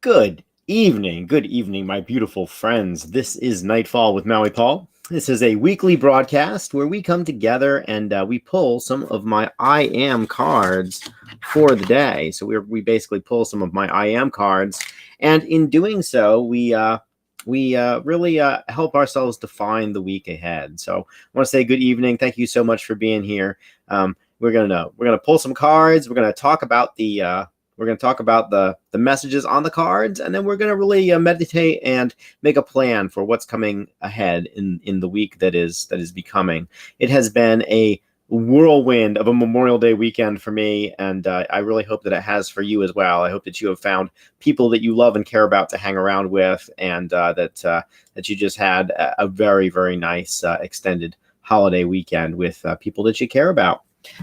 Good evening, my beautiful friends. This is Nightfall with Maui Paul. This is a weekly broadcast where we come together and we pull some of my I am cards for the day. So we basically pull some of my I am cards, and in doing so, we really help ourselves define the week ahead. So I want to say good evening. Thank you so much for being here. We're gonna pull some cards. We're going to talk about the messages on the cards, and then we're going to really meditate and make a plan for what's coming ahead in the week that is becoming. It has been a whirlwind of a Memorial Day weekend for me, and I really hope that it has for you as well. I hope that you have found people that you love and care about to hang around with, and that you just had a very, very nice extended holiday weekend with people that you care about.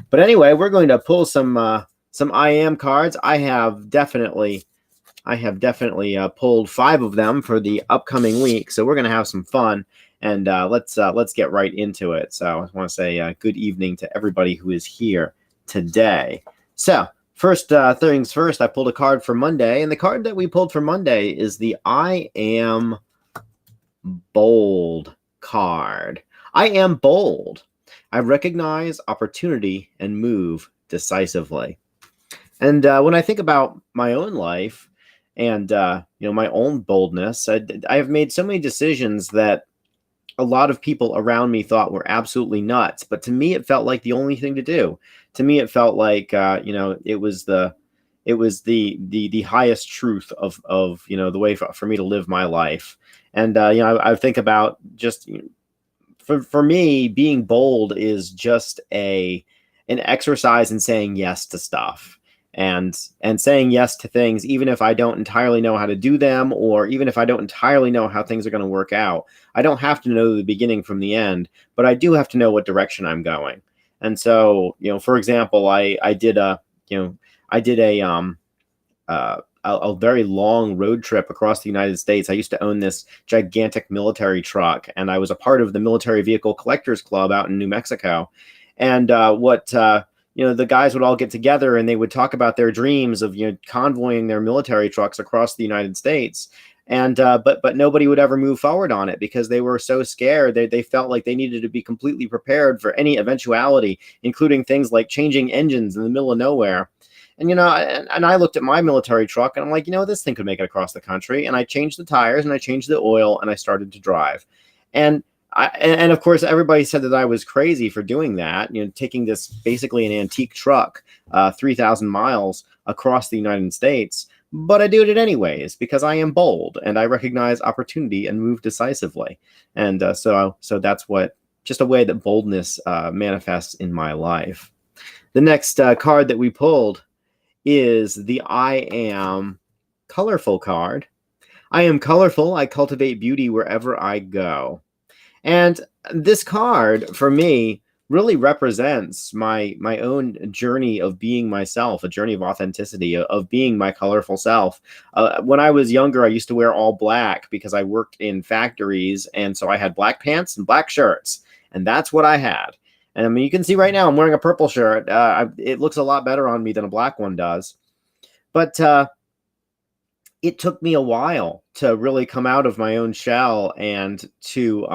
But anyway, we're going to pull some I am cards. I have definitely pulled 5 of them for the upcoming week, so we're gonna have some fun, and let's get right into it. So I want to say good evening to everybody who is here today. So first things first, I pulled a card for Monday, and the card that we pulled for Monday is the I am bold card. I am bold. I recognize opportunity and move decisively. And when I think about my own life and my own boldness, I have made so many decisions that a lot of people around me thought were absolutely nuts. But to me, it felt like the only thing to do. To me, it felt like it was the highest truth of the way for me to live my life. And I think about just for me, being bold is just an exercise in saying yes to stuff. And saying yes to things, even if I don't entirely know how to do them, or even if I don't entirely know how things are going to work out. I don't have to know the beginning from the end, but I do have to know what direction I'm going. And so, for example, I did a very long road trip across the United States. I used to own this gigantic military truck, and I was a part of the Military Vehicle Collectors Club out in New Mexico. And the guys would all get together and they would talk about their dreams of convoying their military trucks across the United States. And but nobody would ever move forward on it because they were so scared. They felt like they needed to be completely prepared for any eventuality, including things like changing engines in the middle of nowhere. And and I looked at my military truck and I'm like, this thing could make it across the country. And I changed the tires and I changed the oil and I started to drive. And of course, everybody said that I was crazy for doing that, taking this basically an antique truck, 3,000 miles across the United States. But I do it anyways because I am bold and I recognize opportunity and move decisively. And so that's just a way that boldness manifests in my life. The next card that we pulled is the I am colorful card. I am colorful. I cultivate beauty wherever I go. And this card, for me, really represents my own journey of being myself, a journey of authenticity, of being my colorful self. When I was younger, I used to wear all black because I worked in factories, and so I had black pants and black shirts, and that's what I had. And I mean, you can see right now I'm wearing a purple shirt. It looks a lot better on me than a black one does. But it took me a while to really come out of my own shell and to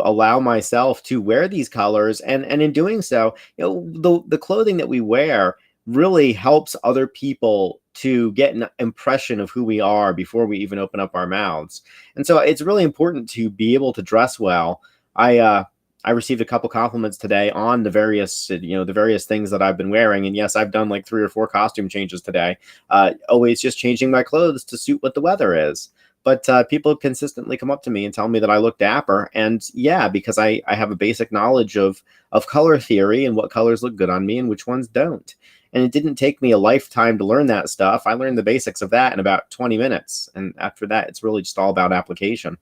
allow myself to wear these colors. And in doing so, the clothing that we wear really helps other people to get an impression of who we are before we even open up our mouths. And so it's really important to be able to dress well. I received a couple compliments today on the various things that I've been wearing. And yes, I've done like 3 or 4 costume changes today, always just changing my clothes to suit what the weather is. But people consistently come up to me and tell me that I look dapper. And yeah, because I have a basic knowledge of color theory and what colors look good on me and which ones don't. And it didn't take me a lifetime to learn that stuff. I learned the basics of that in about 20 minutes. And after that, it's really just all about application.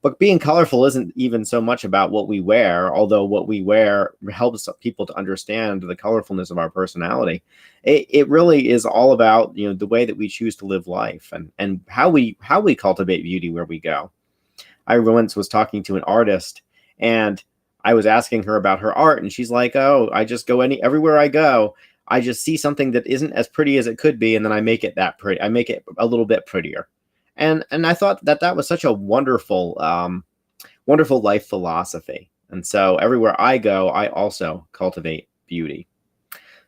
But being colorful isn't even so much about what we wear, although what we wear helps people to understand the colorfulness of our personality. It really is all about the way that we choose to live life and how we cultivate beauty where we go. I once was talking to an artist and I was asking her about her art, and she's like, "Oh, I just go everywhere I go. I just see something that isn't as pretty as it could be, and then I make it that pretty. I make it a little bit prettier. And I thought that that was such a wonderful wonderful life philosophy. And so everywhere I go, I also cultivate beauty.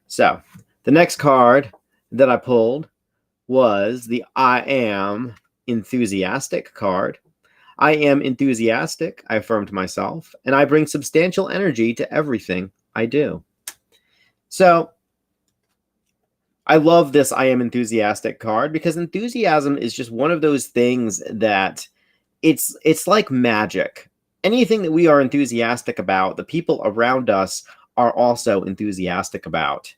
So the next card that I pulled was the I am enthusiastic card. I am enthusiastic, I affirmed myself, and I bring substantial energy to everything I do. So I love this I am enthusiastic card because enthusiasm is just one of those things that it's like magic. Anything that we are enthusiastic about, the people around us are also enthusiastic about.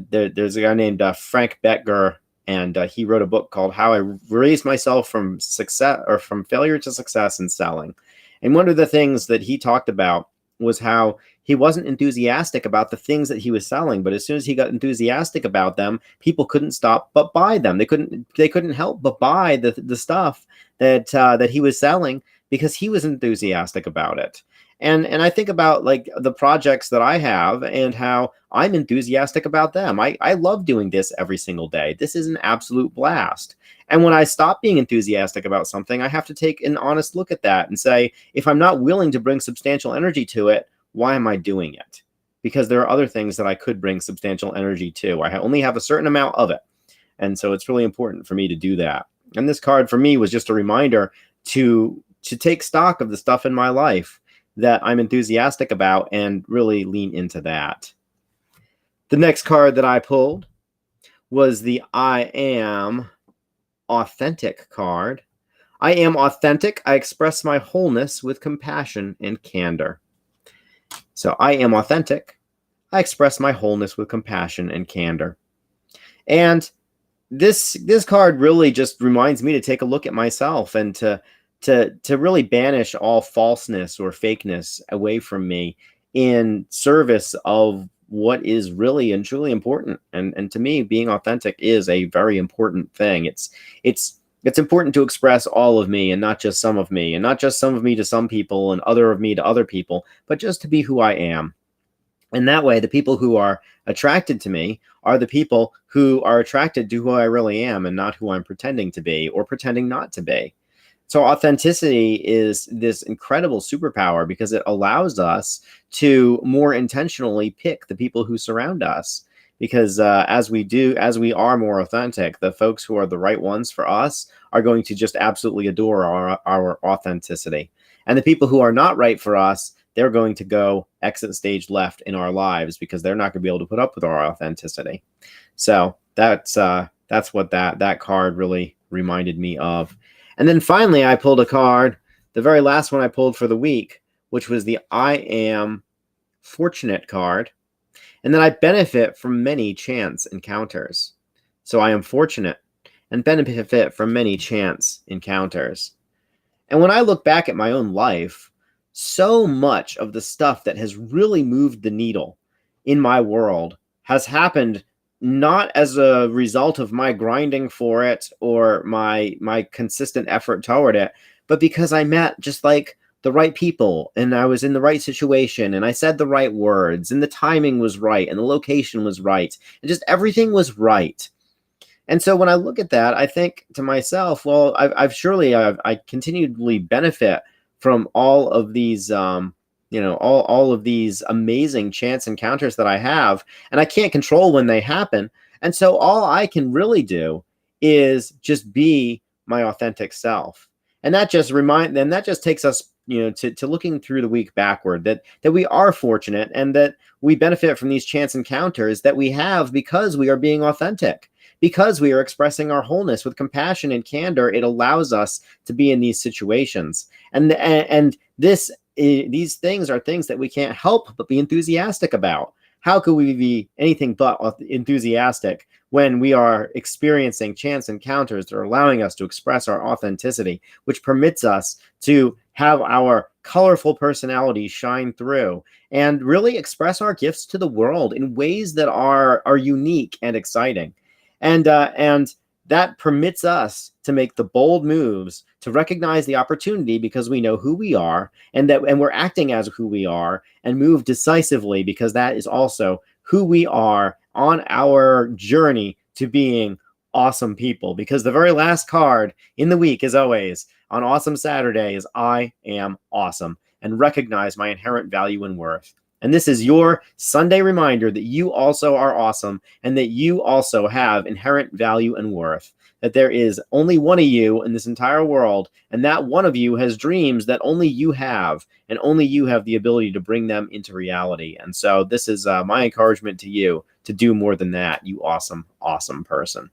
There's a guy named Frank Bettger, and he wrote a book called How I Raised Myself from Success or from Failure to Success in Selling. And one of the things that he talked about was how he wasn't enthusiastic about the things that he was selling, but as soon as he got enthusiastic about them, people couldn't stop but buy them. They couldn't help but buy the stuff that he was selling because he was enthusiastic about it. And I think about like the projects that I have and how I'm enthusiastic about them. I love doing this every single day. This is an absolute blast. And when I stop being enthusiastic about something, I have to take an honest look at that and say, if I'm not willing to bring substantial energy to it, why am I doing it? Because there are other things that I could bring substantial energy to. I only have a certain amount of it. And so it's really important for me to do that. And this card for me was just a reminder to take stock of the stuff in my life that I'm enthusiastic about and really lean into that. The next card that I pulled was the I am authentic card. I am authentic. I express my wholeness with compassion and candor. So I am authentic. I express my wholeness with compassion and candor. And this card really just reminds me to take a look at myself and to really banish all falseness or fakeness away from me in service of what is really and truly important. And to me, being authentic is a very important thing. It's important to express all of me and not just some of me, and not just some of me to some people and other of me to other people, but just to be who I am. And that way, the people who are attracted to me are the people who are attracted to who I really am and not who I'm pretending to be or pretending not to be. So authenticity is this incredible superpower because it allows us to more intentionally pick the people who surround us. Because as we are more authentic, the folks who are the right ones for us are going to just absolutely adore our authenticity. And the people who are not right for us, they're going to go exit stage left in our lives because they're not going to be able to put up with our authenticity. So that's what that card really reminded me of. And then finally, I pulled a card, the very last one I pulled for the week, which was the I am fortunate card. And then I benefit from many chance encounters. So I am fortunate and benefit from many chance encounters. And when I look back at my own life, so much of the stuff that has really moved the needle in my world has happened not as a result of my grinding for it or my consistent effort toward it, but because I met just like the right people and I was in the right situation and I said the right words and the timing was right and the location was right and just everything was right. And so when I look at that, I think to myself, well, I continually benefit from all of these, all of these amazing chance encounters that I have, and I can't control when they happen. And so all I can really do is just be my authentic self. And that just takes us, to looking through the week backward, that we are fortunate and that we benefit from these chance encounters that we have because we are being authentic. Because we are expressing our wholeness with compassion and candor, it allows us to be in these situations. And these things are things that we can't help but be enthusiastic about. How could we be anything but enthusiastic when we are experiencing chance encounters that are allowing us to express our authenticity, which permits us to have our colorful personality shine through and really express our gifts to the world in ways that are unique and exciting. And that permits us to make the bold moves, to recognize the opportunity because we know who we are and we're acting as who we are, and move decisively because that is also who we are on our journey to being awesome people, because the very last card in the week, as always, on Awesome Saturday is I am awesome, and recognize my inherent value and worth. And this is your Sunday reminder that you also are awesome and that you also have inherent value and worth. That there is only one of you in this entire world, and that one of you has dreams that only you have, and only you have the ability to bring them into reality. And so this is my encouragement to you to do more than that, you awesome, awesome person.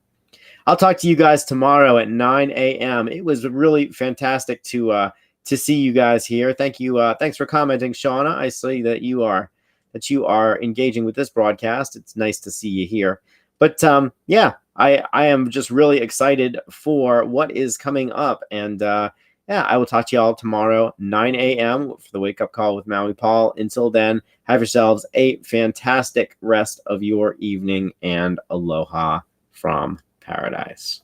I'll talk to you guys tomorrow at 9 a.m. It was really fantastic to see you guys here. Thank you. Thanks for commenting, Shauna. I see that you are engaging with this broadcast. It's nice to see you here. But yeah, I am just really excited for what is coming up. And yeah, I will talk to y'all tomorrow, 9 a.m. for the Wake Up Call with Maui Paul. Until then, have yourselves a fantastic rest of your evening, and aloha from paradise.